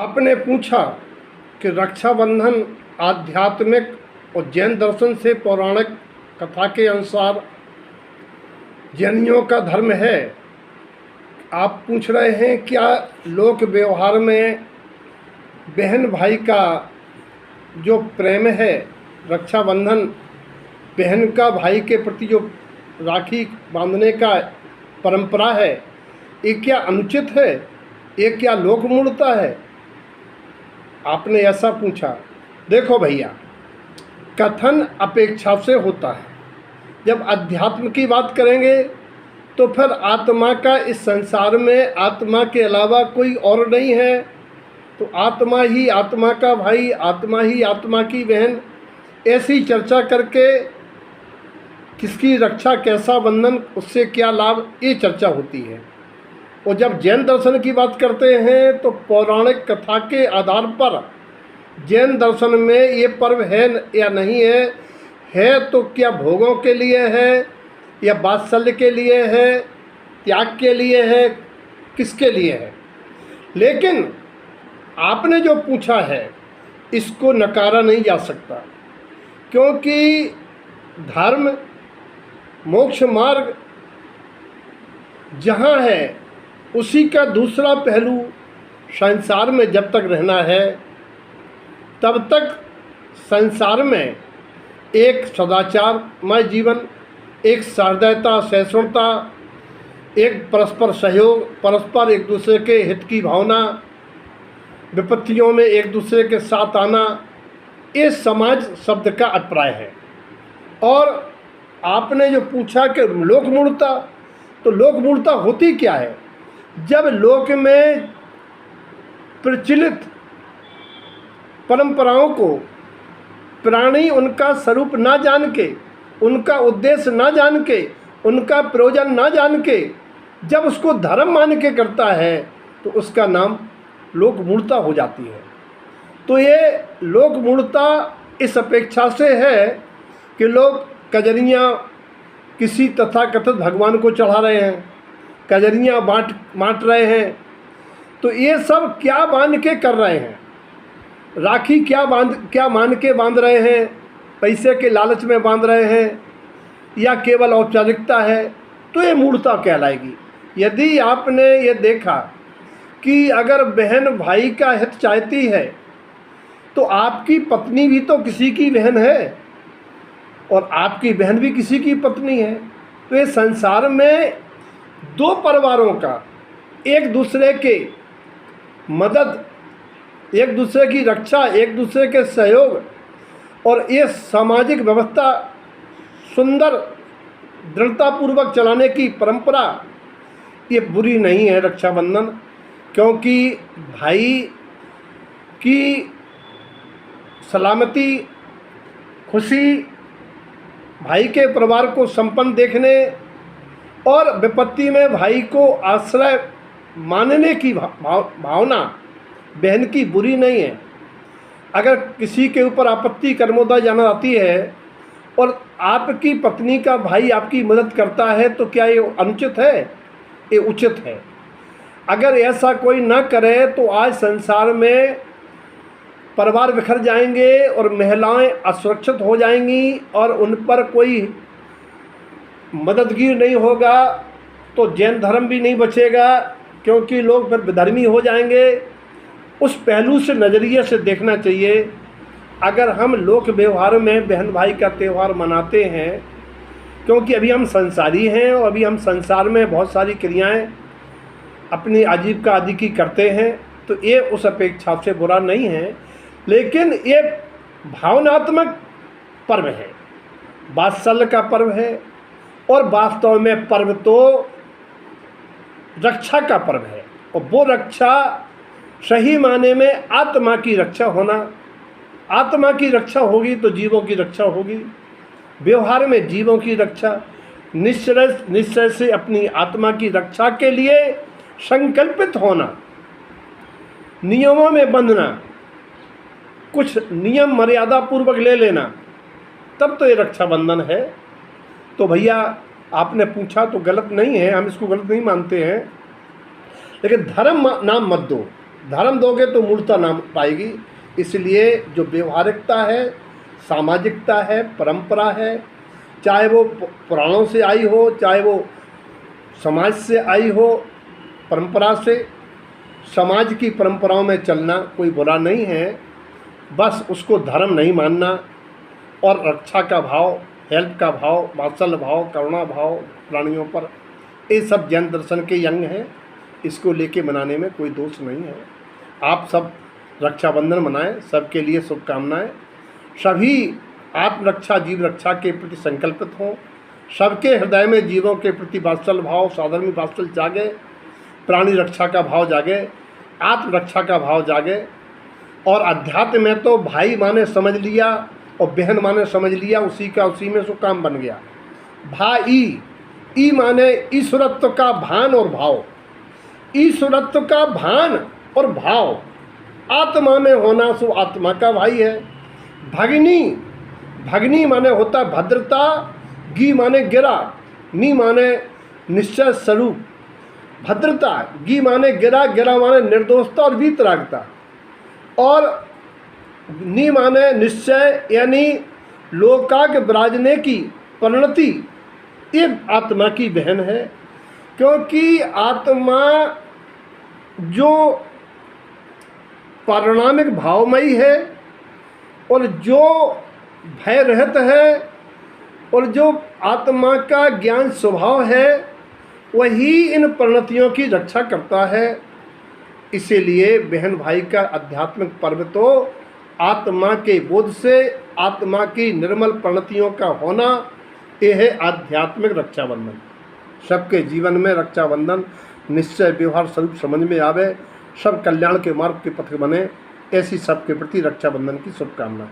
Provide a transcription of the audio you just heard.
आपने पूछा कि रक्षाबंधन आध्यात्मिक और जैन दर्शन से पौराणिक कथा के अनुसार जैनियों का धर्म है। आप पूछ रहे हैं क्या लोक व्यवहार में बहन भाई का जो प्रेम है, रक्षाबंधन बहन का भाई के प्रति जो राखी बांधने का परंपरा है, ये क्या अनुचित है, ये क्या लोक मूढ़ता है? आपने ऐसा पूछा। देखो भैया, कथन अपेक्षा से होता है। जब अध्यात्म की बात करेंगे तो फिर आत्मा का इस संसार में आत्मा के अलावा कोई और नहीं है, तो आत्मा ही आत्मा का भाई, आत्मा ही आत्मा की बहन, ऐसी चर्चा करके किसकी रक्षा, कैसा बंधन, उससे क्या लाभ, ये चर्चा होती है। और जब जैन दर्शन की बात करते हैं तो पौराणिक कथा के आधार पर जैन दर्शन में ये पर्व है या नहीं है तो क्या भोगों के लिए है या वात्सल्य के लिए है, त्याग के लिए है, किसके लिए है? लेकिन आपने जो पूछा है इसको नकारा नहीं जा सकता, क्योंकि धर्म मोक्ष मार्ग जहाँ है उसी का दूसरा पहलू संसार में जब तक रहना है तब तक संसार में एक सदाचारमय जीवन, एक सहृदयता, सहिष्णुता, एक परस्पर सहयोग, परस्पर एक दूसरे के हित की भावना, विपत्तियों में एक दूसरे के साथ आना, ये समाज शब्द का अभिप्राय है। और आपने जो पूछा कि लोक मूढ़ता, तो लोक मूढ़ता होती क्या है? जब लोक में प्रचलित परंपराओं को प्राणी उनका स्वरूप ना जान के, उनका उद्देश्य ना जान के, उनका प्रयोजन ना जान के जब उसको धर्म मान के करता है तो उसका नाम लोक मूढ़ता हो जाती है। तो ये लोक मूढ़ता इस अपेक्षा से है कि लोग कजरियाँ किसी तथाकथित भगवान को चढ़ा रहे हैं, कजरियाँ बांट रहे हैं, तो ये सब क्या बांध के कर रहे हैं? राखी क्या मान के बांध रहे हैं? पैसे के लालच में बांध रहे हैं या केवल औपचारिकता है? तो ये मूढ़ता कहलाएगी। यदि आपने ये देखा कि अगर बहन भाई का हित चाहती है तो आपकी पत्नी भी तो किसी की बहन है और आपकी बहन भी किसी की पत्नी है। तो ये संसार में दो परिवारों का एक दूसरे के मदद, एक दूसरे की रक्षा, एक दूसरे के सहयोग और ये सामाजिक व्यवस्था सुंदर दृढ़तापूर्वक चलाने की परंपरा, ये बुरी नहीं है रक्षाबंधन, क्योंकि भाई की सलामती, खुशी, भाई के परिवार को संपन्न देखने और विपत्ति में भाई को आश्रय मानने की भावना बहन की बुरी नहीं है। अगर किसी के ऊपर आपत्ति कर्मोदय जाना आती है और आपकी पत्नी का भाई आपकी मदद करता है तो क्या ये अनुचित है? ये उचित है। अगर ऐसा कोई ना करे तो आज संसार में परिवार बिखर जाएंगे और महिलाएं असुरक्षित हो जाएंगी और उन पर कोई मददगीर नहीं होगा, तो जैन धर्म भी नहीं बचेगा, क्योंकि लोग फिर विधर्मी हो जाएंगे। उस पहलू से, नज़रिए से देखना चाहिए। अगर हम लोक व्यवहार में बहन भाई का त्यौहार मनाते हैं, क्योंकि अभी हम संसारी हैं और अभी हम संसार में बहुत सारी क्रियाएं अपनी आजीविका आदि की करते हैं, तो ये उस अपेक्षा से बुरा नहीं है। लेकिन ये भावनात्मक पर्व है, वात्सल्य का पर्व है और वास्तव में पर्व तो रक्षा का पर्व है। और वो रक्षा सही माने में आत्मा की रक्षा होना, आत्मा की रक्षा होगी तो जीवों की रक्षा होगी। व्यवहार में जीवों की रक्षा, निश्चय से अपनी आत्मा की रक्षा के लिए संकल्पित होना, नियमों में बंधना, कुछ नियम मर्यादा पूर्वक ले लेना, तब तो ये रक्षाबंधन है। तो भैया आपने पूछा तो गलत नहीं है, हम इसको गलत नहीं मानते हैं, लेकिन धर्म नाम मत दो। धर्म दोगे तो मूर्ता ना पाएगी। इसलिए जो व्यवहारिकता है, सामाजिकता है, परंपरा है, चाहे वो पुराणों से आई हो, चाहे वो समाज से आई हो, परंपरा से, समाज की परंपराओं में चलना कोई बुरा नहीं है। बस उसको धर्म नहीं मानना और रक्षा का भाव, हेल्प का भाव, वात्सल्य भाव, करुणा भाव प्राणियों पर, ये सब जैन दर्शन के अंग हैं। इसको लेके मनाने में कोई दोष नहीं है। आप सब रक्षाबंधन मनाएं, सबके लिए शुभकामनाएं। सभी आत्मरक्षा, जीव रक्षा के प्रति संकल्पित हों। सबके हृदय में जीवों के प्रति वात्सल्य भाव, साधर्मी वात्सल्य जागे, प्राणी रक्षा का भाव जागे, आत्मरक्षा का भाव जागे। और अध्यात्म में तो भाई माने समझ लिया और बहन माने समझ लिया, उसी में सो काम बन गया। भाई, ई माने ईश्वरत्व का भान और भाव, ईश्वरत्व का भान और भाव, आत्मा में होना सो आत्मा का भाई है। भगिनी, भगिनी माने होता भद्रता, गी माने गिरा, नी माने निश्चय स्वरूप। भद्रता, गी माने गिरा, गिरा माने निर्दोषता और वीतरागता, और नी माने निश्चय यानी लोकाग विराजने की परिणति। ये आत्मा की बहन है, क्योंकि आत्मा जो पारिणामिक भावमयी है और जो भय रहित है और जो आत्मा का ज्ञान स्वभाव है, वही इन परिणतियों की रक्षा करता है। इसीलिए बहन भाई का आध्यात्मिक पर्व तो आत्मा के बोध से, आत्मा की निर्मल परिणतियों का होना, यह है आध्यात्मिक रक्षाबंधन। सबके जीवन में रक्षाबंधन निश्चय व्यवहार स्वरूप समझ में आवे, सब कल्याण के मार्ग के पथ बने, ऐसी सबके प्रति रक्षाबंधन की शुभकामना।